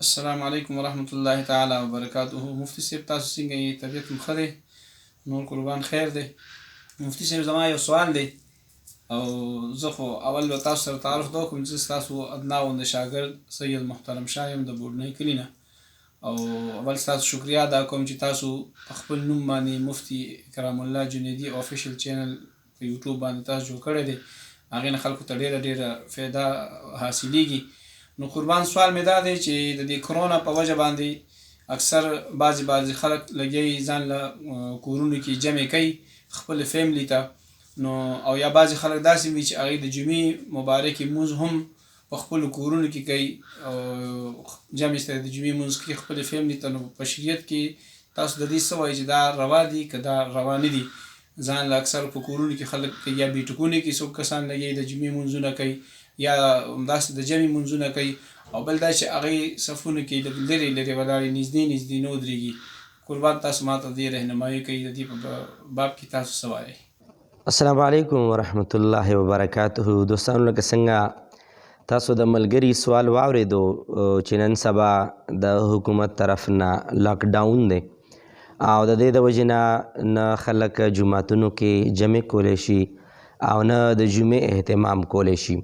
السلام علیکم ورحمۃ اللہ تعالی وبرکاتہ. مفتی صاحب تاسو څنګه یې؟ طبیعت مو ښه دی؟ نور قربان خیر دی. مفتی صاحب زما یو سوال دی او زه خو اول به تاسو سره تعارف دا وکړم چې زه ستاسو ادناوند شاګرد سید محترم شاه یم د بوډنۍ کلي نه، او اول ستاسو شکریا ادا کوم چې تاسو په خپل نوم باندې مفتی کرام الله جنیدي آفیشل چینل په یوټیوب باندې تاسو جوړ کړی دی. هغې نه خلکو ته ډېره فایده حاصلیږي. نو قربان سوال مې دا دی چې د دې کرونا په وجه باندې اکثر بعضې خلک لګیا ځان له کورونو کې جمع کوي خپل فیملی ته، نو او یا بعضې خلک داسې وي چې هغوی د جمعې مبارکې لمونځ هم په خپلو کورونو کې کوي او جمع سره د جمعې لمونځ کوي خپلې فیملی ته. نو په شریعت کې تاسو د دې څه وایي چې دا روا دي که دا روا نه دي؟ ځان له اکثر په کورونو کې خلک یا بیټکونو کې څوک کسان لګي د جمعې لمونځونه کوي یا همداسې د جمعې لمونځونه کوي، او بل دا چې هغوی صفونو کې لرې ولاړې نږدې نه ودرېږي. قربان تاسو ماته دې رهنمایي کوي، د دې په باب کې تاسو څه وایئ؟ السلام علیکم ورحمت الله وبرکاته. دوستانو لکه څنګه تاسو د ملګري سوال واورېدو چې نن سبا د حکومت طرف نه لاک ډاون دی او د دې د وجې نه خلک جوماتونو کې جمع کولی شي او نه د جمعې اهتمام کولی شي.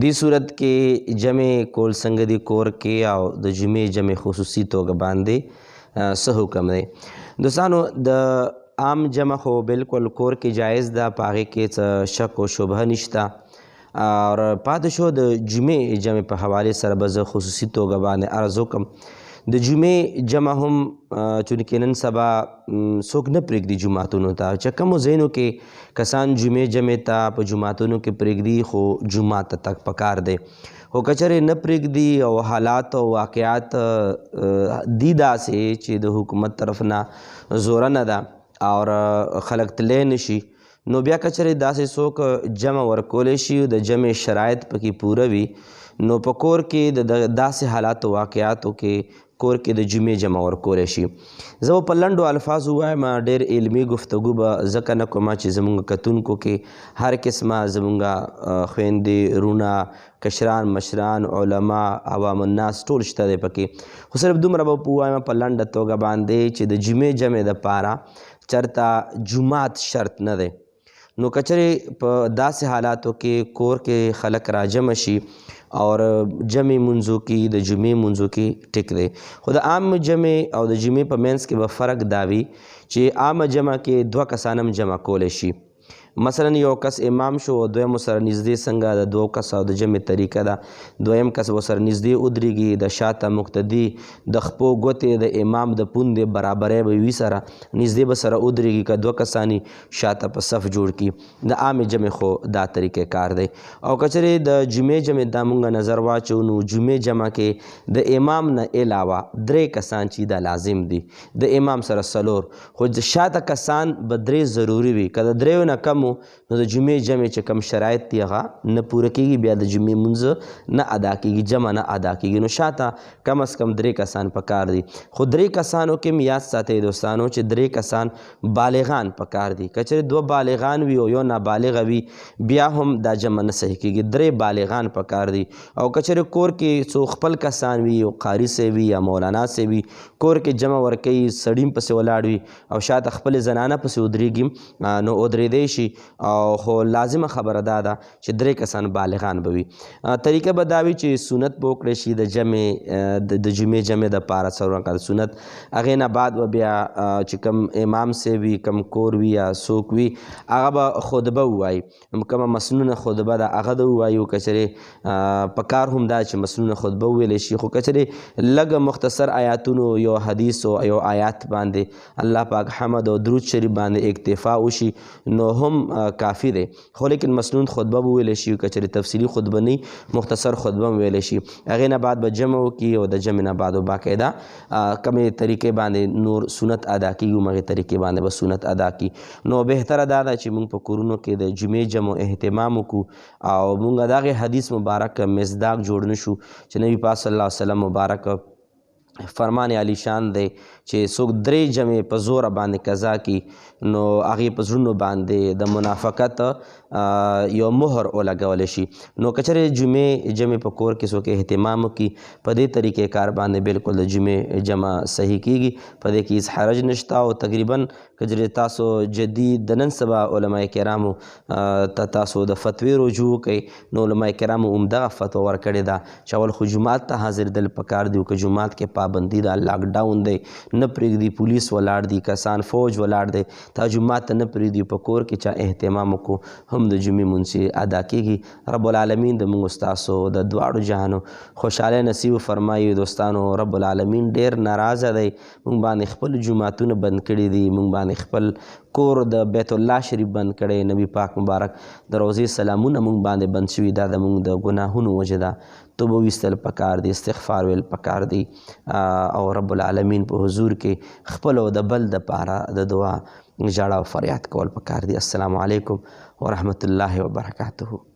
دې صورت کې جمع کول څنګه دي کور کې او د جمعې جمع خصوصي توګه باندې څه حکم دی؟ دوستانو د عام جمع خو بالکل کور کې جایز ده، په هغې کې څه شک و شبهه نشته. اور پاتې شو د جمعې جمع په حوالې سره به زه خصوصي توګه باندې عرض وکړم. د جمعې جمع هم چونکې نن سبا څوک نه پرېږدي جوماتونو ته، چې کومو ځایونو کې کسان جمعې جمع ته په جوماتونو کې پرېږدي خو جومات ته تګ پکار دی. خو که چېرې نه پرېږدي او حالات او واقعات دي داسې چې د حکومت طرف نه زوره نه ده اور خلک تللی نشي، نو بیا که چېرې داسې څوک جمع ورکولی شي د جمع شرایط پکې پوره وي، نو په کور کې د داسې حالاتو واقعاتو کې کور کې د جمعې جمع ورکولی شي. زه په لنډو الفاظو وایم، ډېر علمي گفتگو به ځکه نه کومه چې زمونږ کتونکو کې هر قسمه زمونږ خویندې رونه کشران مشران علما عوام الناس ټول شته دی پکې، خو صرف دومره به ووایم په لنډه توګه باندې چې د جمعې جمع دپاره چرته جومات شرط نه دی. نو که چېرې په داسې حالاتو کې کور کې خلک راجمع شي اور جمع منځو کې د جمعې منځو کې ټیک دی. خو د عام جمع او د جمعې په منځ کې به فرق دا وي چې عامه جمع کې دوه کسان هم جمع کولی شي. مثلا یو کس امام شو او دویم سره نږدې څنګه د دوه کس او د جمع طریقه ده، دویم کس به سره نږدې ودرېږي، د شاته مقتدي د خپو ګوتې د امام د پوندې برابرۍ به وي سره نږدې به سره ودرېږي، که دوه کسانی شاته په صف جوړ کړي. د عامې جمع خو دا طریقې کار دی. او که چېرې د جمعې جمع دا مونږ نظر واچو نو جمعې جمع کې د امام نه علاوه درې کسان چې دا لازم دي، د امام سره څلور، خو د شاته کسان به درې ضروري وي. که د دریو نه کم نو د جمعې جمع چې کم شرایط دي هغه نه پوره کېږي، بیا د جمعې لمونځ نه ادا کېږي، جمع نه ادا کېږي. نو شاته کم از کم درې کسان پکار دي. خو درې کسانو کې هم یاد ساتئ دوستانو چې درې کسان بالغان پکار دي. که چېرې دوه بالغان وي او یو نابالغه وي بیا هم دا جمع نه صحیح کېږي، درې بالغان پکار دي. او که چېرې کور کې څو خپل کسان وي او قاري صاحب وي یا مولانا صاحب وي کور کې جمع ورکوي، سړي پسې ولاړ وي او شاته خپلې زنانه پسې ودرېږي نو ودرېدی شي، او خو لازمه خبره دا ده چې درې کسان بالغان به وي. طریقه به دا وي چې سنت به وکړی شي د جمعې جمع دپاره څلور رکعته سنت، هغې نه بعد به بیا چې کوم امام صاحب وي کم کور وي یا څوک وي هغه به خطبه ووایي، کومه مسنونه خطبه ده هغه د ووایي. که چېرې په کار هم دا چې مسنونه خطبه وویلی شي، خو که چېرې لږ مختصر آیاتونو یو حدیث او یو آیات باندې الله پاک حمد او درود شریف باندې اکتفا وشي نو هم کافی دی. خو لیکن مسنون خطبه به ویلی شي، که چېرې تفصیلي خطبه نه مختصر خطبه هم ویلی شي، هغې نه بعد به جمع وکړي او د جمع نه بعد به باقاعده کمې طریقې باندې نور سنت ادا کېږي همغې طریقې باندې به سنت ادا کړي. نو بهتره دا ده چې موږ په کورونو کې د جمعې جمع اهتمام وکړو او موږ د هغې حدیث مبارک مصداق جوړ نه شو چې نبي پاک صلی الله علیه وسلم مبارک فرمان علی شان دی چې څوک درې جمع په زوره باندې قضا کړي نو هغې په زړونو باندې د منافقت یو مهر ولګولی شي. نو که چېرې جمعې په کور کې څوک اهتمام وکړي په دې طریقې کار باندې بالکل د جمعې جمع صحیح کېږي. په دې کې هېڅ حرج نشته او تقریبا که چېرې تاسو جدي د نن سبا علما کرامو ته تاسو د فتوې رجوع وکئ نو علما کرامو همدغه فتوا ورکړې ده چې اول خو جومات ته حاضرېدل پکار دي او که جومات کې پابندي ده لاکډاون دی نه پرېږدي پولیس ولاړ دي کسان فوج ولاړ دی تا جومات ته نه پرېږدي په کور کې چا اهتمام وکړو هم د جمعې مونځ ادا کېږي. رب العالمین د موږ ستاسو د دواړو جهانو خوشحالی نصیب فرمایي. دوستانو رب العالمین ډېر ناراضه دی موږ باندې خپل جوماتونه بند کړي دي موږ باندې خپل کور د بیت الله شریف بند کړی نبی پاک مبارک د روضې سلامونه موږ باندې بند شوي دا د موږ د ګناهونو وجه ده. توبه ویستل پکار دی استغفار ویل پکار دی او رب العالمین په حضور کې خپل او د بل دپاره د دعا ژړا او فریاد کول پکار دی. السلام علیکم ورحمة الله وبرکاته.